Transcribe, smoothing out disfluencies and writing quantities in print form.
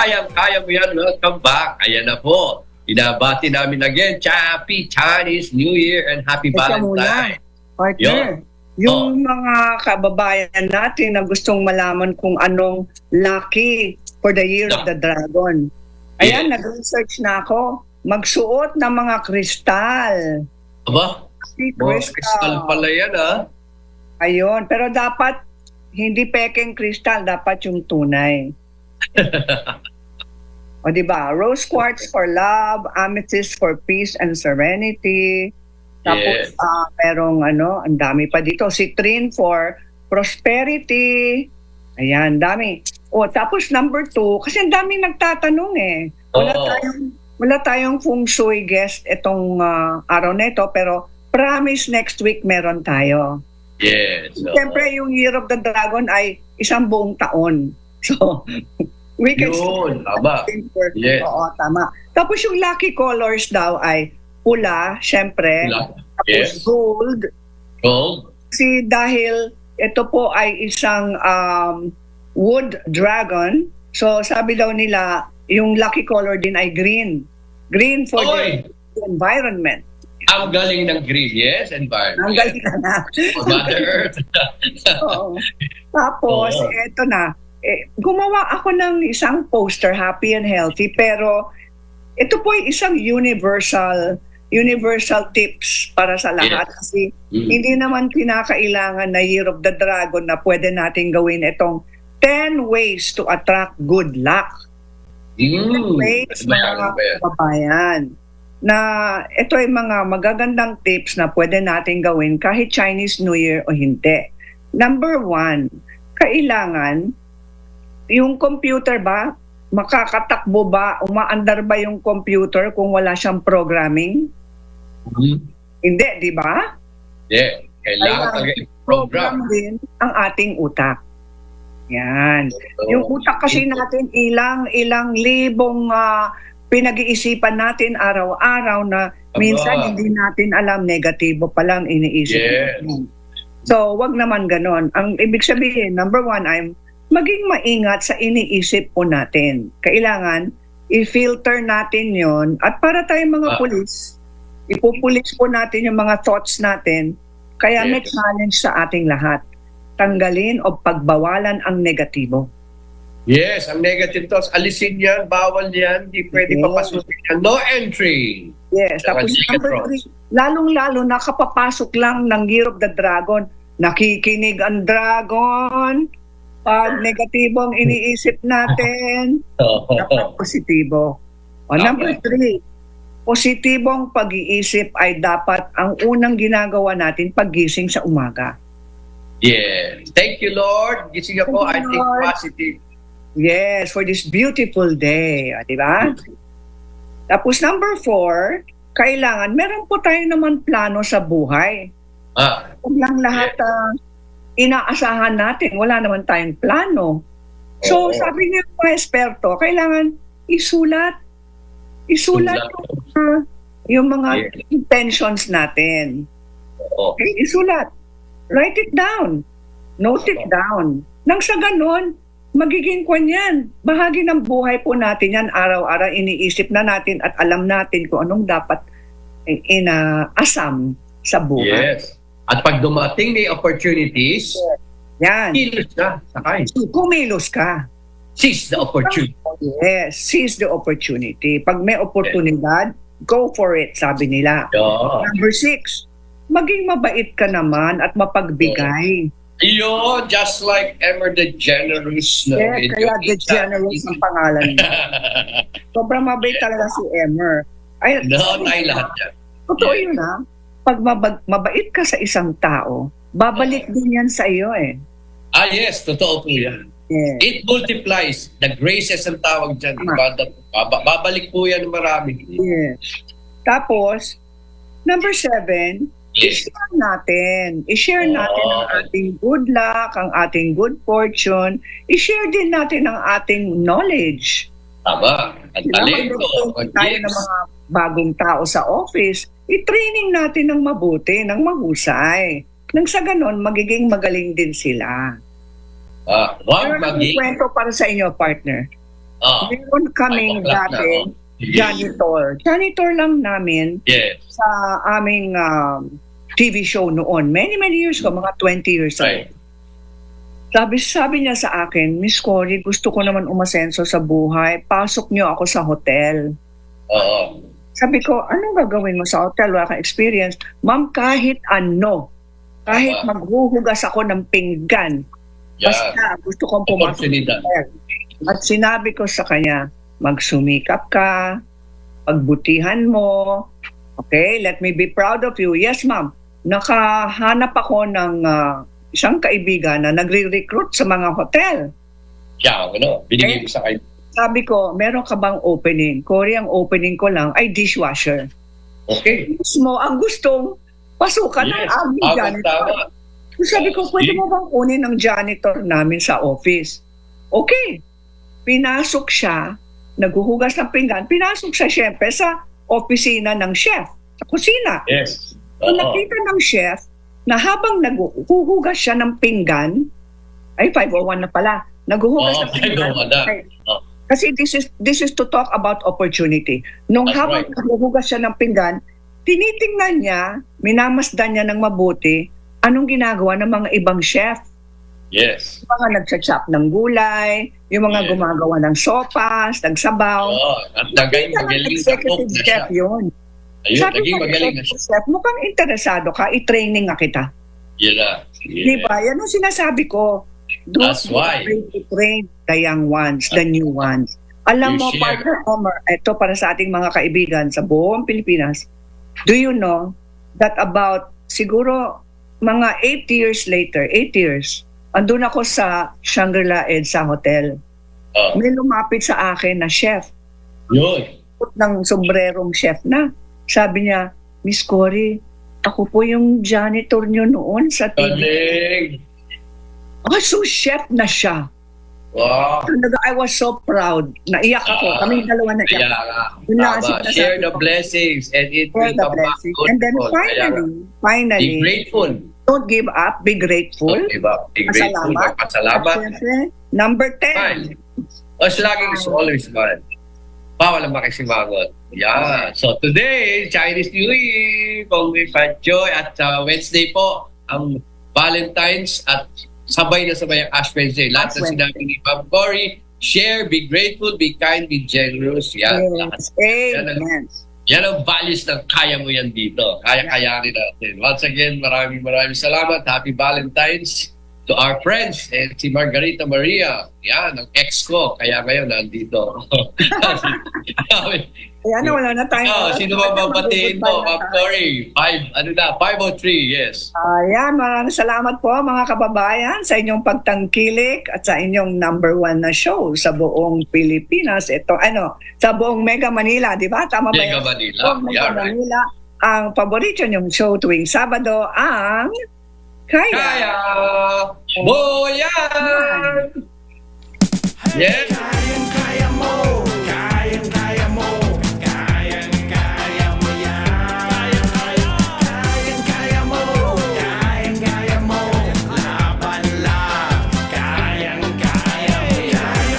kayang-kaya mo yan. Welcome back. Ayan na po. Binabati namin again. Happy Chinese New Year and Happy Valentine. Partner, yung mga kababayan natin na gustong malaman kung anong lucky for the Year of the Dragon. Ayan, nag-research na ako. Magsuot ng mga kristal. Aba? Kristal pala yan, ha? Ayun, pero dapat hindi pekeng kristal, dapat yung tunay. O diba? Rose quartz for love, amethyst for peace and serenity. Tapos merong ang dami pa dito. Citrine for prosperity. Ayan, dami. O tapos number 2, kasi ang daming nagtatanong eh. Wala tayong feng shui guest itong araw na ito, pero promise next week meron tayo. Yes. Siyempre, yung Year of the Dragon ay isang buong taon. So, we can tama. Yes. Oo, tama. Tapos yung lucky colors daw ay pula, siyempre. Tapos gold. Kasi dahil ito po ay isang wood dragon, so sabi daw nila, yung lucky color din ay green. Green for the environment. Ang galing ng green, yes, environment. Ang galing na. Mother Earth. Tapos, eto na. Gumawa ako ng isang poster, happy and healthy, pero ito po ay isang universal tips para sa lahat. Kasi hindi naman kinakailangan na Year of the Dragon na pwede natin gawin itong 10 ways to attract good luck. 10 ways, mga kababayan, na ito ay mga magagandang tips na pwede natin gawin kahit Chinese New Year o hindi. Number 1, kailangan yung computer ba, makakatakbo ba, umaandar ba yung computer kung wala siyang programming? Hindi, di ba? Kailangan program din ang ating utak. Yan. Yung utak kasi natin, ilang libong pinag-iisipan natin araw-araw na minsan hindi natin alam, negatibo pa lang iniisip natin. So, wag naman ganon. Ang ibig sabihin, number 1, ay maging maingat sa iniisip po natin. Kailangan i-filter natin yon, at para tayong mga pulis, ipupulis po natin yung mga thoughts natin. Kaya may challenge sa ating lahat. Tanggalin o pagbawalan ang negatibo. Yes, ang negative thoughts, alisin yan, bawal yan, di pwede papasukin yan. No entry. Yes, tapos number 3, lalong-lalo na kapapasok lang ng Year of the Dragon, nakikinig ang dragon, pag negatibo ang iniisip natin, dapat positibo. O number 3, positibong pag-iisip ay dapat ang unang ginagawa natin paggising sa umaga. Yes. Thank you, Lord. Gising ako, I think positive. Yes, for this beautiful day. Di ba? Tapos number 4, kailangan, meron po tayo naman plano sa buhay. Kung lang lahat inaasahan natin, wala naman tayong plano. So, sabi niya mga eksperto, kailangan isulat. Isulat yung mga intentions natin. Okay, isulat. Write it down. Note it down. Nang sa ganon, magiging yan. Bahagi ng buhay po natin yan. Araw-araw iniisip na natin at alam natin kung anong dapat inaasam sa buhay. Yes. At pag dumating may opportunities, kilos ka, sakay. Kumilos ka. Seize the opportunity. Yes, seize the opportunity. Pag may oportunidad, go for it, sabi nila. Number 6, maging mabait ka naman at mapagbigay. Yun, just like Emmer the Generous. Kaya the Generous ang pangalan niya. Sobrang mabait talaga si Emmer. Tayo lahat yan. Totoo yun ha. Pag mabait ka sa isang tao, babalik din yan sa iyo eh. Yes, totoo po yan. Yes. It multiplies. The graces ang tawag dyan. Babalik po yan marami. Yes. Tapos, number 7, i-share natin. I-share natin ang ating good luck, ang ating good fortune. I-share din natin ang ating knowledge. Tama. Ang talento. Tayo ng mga bagong tao sa office, i-training natin ng mabuti, ng mahusay. Nang sa ganon, magiging magaling din sila. Pero kwento para sa inyo, partner. Meron kaming 5 o'clock na, dati janitor. Janitor lang namin Yes. sa aming TV show noon. Many years ago, mga 20 years ago. Right. Sabi niya sa akin, Miss Cory, gusto ko naman umasenso sa buhay. Pasok niyo ako sa hotel. Oo. Sabi ko, anong gagawin mo sa hotel? Wala kang experience. Ma'am, kahit ano. Kahit maghuhugas ako ng pinggan. Yeah. Basta gusto kong pumasok sa Oportunidad. hotel. At sinabi ko sa kanya, magsumikap ka, pagbutihan mo. Okay, let me be proud of you. Yes, ma'am. Nakahanap ako ng isang kaibigan na nagre-recruit sa mga hotel. Yeah, binigay ko sa kayo. Sabi ko, meron ka bang opening? Cory, ang opening ko lang ay dishwasher. Okay. Mismo, ang gustong pasukan ng aming janitor. Tama. Sabi ko, pwede mo bang kunin ng janitor namin sa office? Okay. Pinasok siya, naghuhugas ng pinggan, pinasok siya syempre sa opisina ng chef, sa kusina. Yes. Kung nakita ng chef na habang naghuhugas siya ng pinggan, ay 501 na pala, naghuhugas ng pinggan. 501 na. Okay. Kasi this is to talk about opportunity. Nung That's habang naghuhugas siya ng pinggan, tinitingnan niya, minamasdan niya ng mabuti, anong ginagawa ng mga ibang chef. Yes. Yung mga nagcha-chop ng gulay, yung mga gumagawa ng sopas, nagsabaw. At naging magaling na executive cook na chef siya. yun. Ayun, Sabi naging ko, magaling na siya. chef, mukhang interesado ka, i-training nga kita. Yun na. Di ba? Yan ang sinasabi ko. That's why. To train the young ones, the new ones. Alam You mo, share. partner Homer, ito para sa ating mga kaibigan sa buong Pilipinas, do you know that about siguro mga 8 years later, 8 years, andun ako sa Shangri-La EDSA Hotel. May lumapit sa akin na chef. Yun. Ng sombrerong chef na. Sabi niya, Miss Cory, ako po yung janitor niyo noon sa TV. Galing. So chef na siya. Wow. Talaga, I was so proud. Naiyak ako. Kaming dalawa na Kaya iyak. nga. Yun lang ang Tama. sinasabi Share the ko. blessings and it Share will the come back. blessing. And then Be finally, grateful. don't give up, be grateful. Don't give up. Be grateful. Pasalamat. Magpasalamat. At syempre, number 10. Smile. Mas laging always smile. Bawal ang makisimangot. Yeah. So today, Chinese New Year, Kongre Joy at Wednesday po, ang Valentine's at sabay na sabay ang Ash Wednesday. Lahat na sinabi ni Ma'am Cory, share, be grateful, be kind, be generous. Yan. Yes. Amen. Yan ang values ng kaya mo yan dito. Kaya-kayanin natin. Once again, maraming salamat. Happy Valentine's to our friends. And si Margarita Maria, yan, ang ex ko. Kaya ngayon, nandito. Ayan, wala na tayo. Sino ba babatiin mo? Ma'am Cory, 503, yes. Ayan, maraming salamat po mga kababayan sa inyong pagtangkilik at sa inyong number 1 na show sa buong Pilipinas. Ito, sa buong Mega Manila, di ba? Tama ba Mega yun? Manila. Buong Mega Manila. Ang paborito niyong show tuwing Sabado ang Kaya Boyan! Yes! Kaya mo.